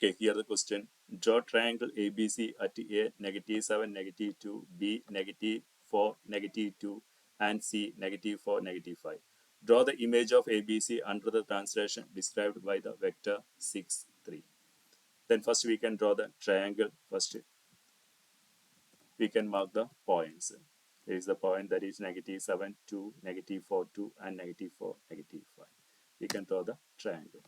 Okay, here the question. Draw triangle ABC at A -7, -2, B -4, -2, and C -4, -5. Draw the image of ABC under the translation described by the vector 6, 3. Then first we can draw the triangle. First we can mark the points. There is the point that is -7, 2, -4, 2, and -4, -5. We can draw the triangle.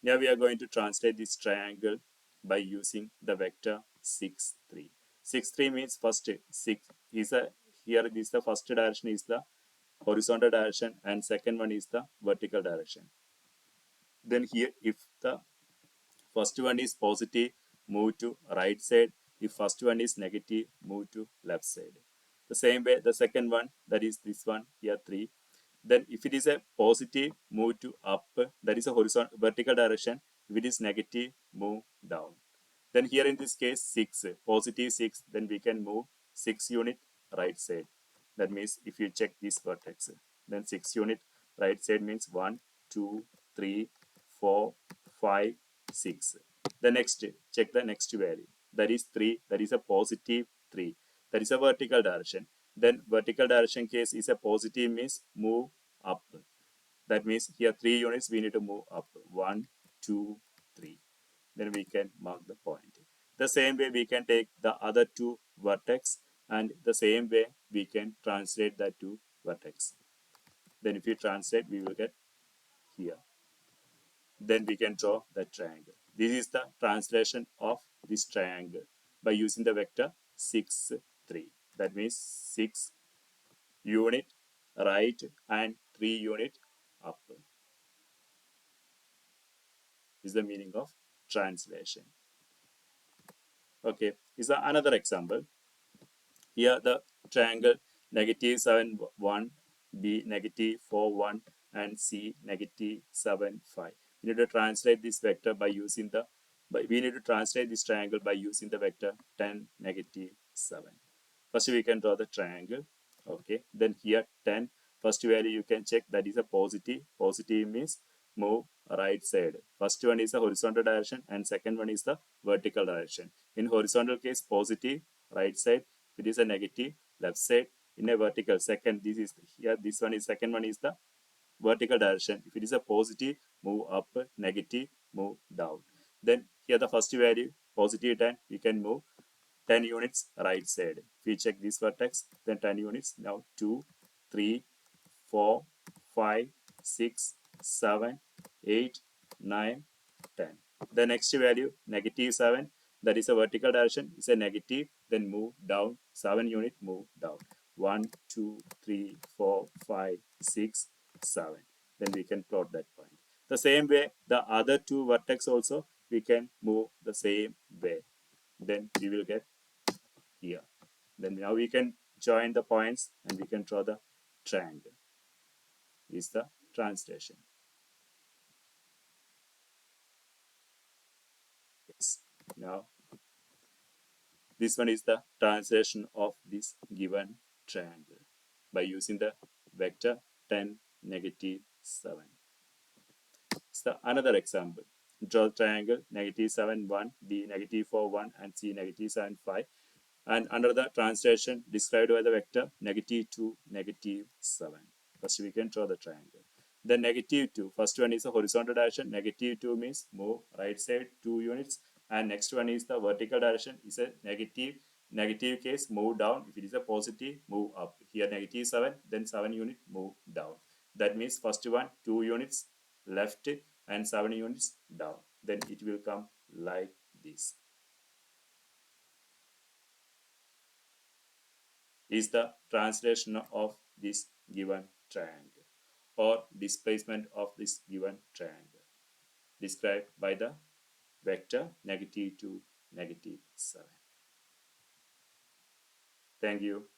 Now we are going to translate this triangle by using the vector 6, 3. 6, 3 means first 6 is a, here this the first direction is the horizontal direction and second one is the vertical direction. Then here if the first one is positive, move to right side. If first one is negative, move to left side. The same way the second one, that is this one here 3. Then if it is a positive, move to up, that is a horizontal vertical direction. If it is negative, move down. Then here in this case 6, positive 6, then we can move 6 unit right side. That means if you check this vertex, then 6 unit right side means 1, 2, 3, 4, 5, 6. The next, check the next value. That is 3, that is a positive 3. That is a vertical direction. Then vertical direction case is a positive means move up. That means here 3 units we need to move up. 1, 2, 3. Then we can mark the point. The same way we can take the other two vertex and the same way we can translate that two vertex. Then if you translate, we will get here. Then we can draw the triangle. This is the translation of this triangle by using the vector 6, 3. That means 6 unit right and 3 unit up. Is the meaning of translation. Okay, is another example. Here the triangle -7, 1, B -4, 1, and C -7, 5. We need to translate this vector by using the we need to translate this triangle by using the vector 10, -7. First we can draw the triangle. Okay, then here 10, first value you can check, that is a positive. Positive means move right side. First one is the horizontal direction and second one is the vertical direction. In horizontal case positive right side. If it is a negative, left side. In a vertical, second, this is here, this one is second one is the vertical direction. If it is a positive, move up, negative, move down. Then here the first value, positive 10, we can move 10 units right side. If we check this vertex, then 10 units. Now 2, 3, 4, 5, 6, 7, 8, 9, 10. The next value, -7, that is a vertical direction, is a negative, then move down 7 unit, move down 1, 2, 3, 4, 5, 6, 7. Then we can plot that point. The same way the other two vertex also we can move the same way. Then we will get here. Then now we can join the points and we can draw the triangle. Is the translation. Yes. Now this one is the translation of this given triangle by using the vector 10, -7. So another example. Draw triangle -7, 1, B -4, 1, and C -7, 5. And under the translation described by the vector -2, -7. First we can draw the triangle. The -2, first one is a horizontal direction. -2 means move right side 2 units. And next one is the vertical direction, is a negative case, move down. If it is a positive, move up. Here -7, then 7 unit, move down. That means first one 2 units left and 7 units down. Then it will come like this. Is the translation of this given triangle or displacement of this given triangle described by the vector -2, -7. Thank you.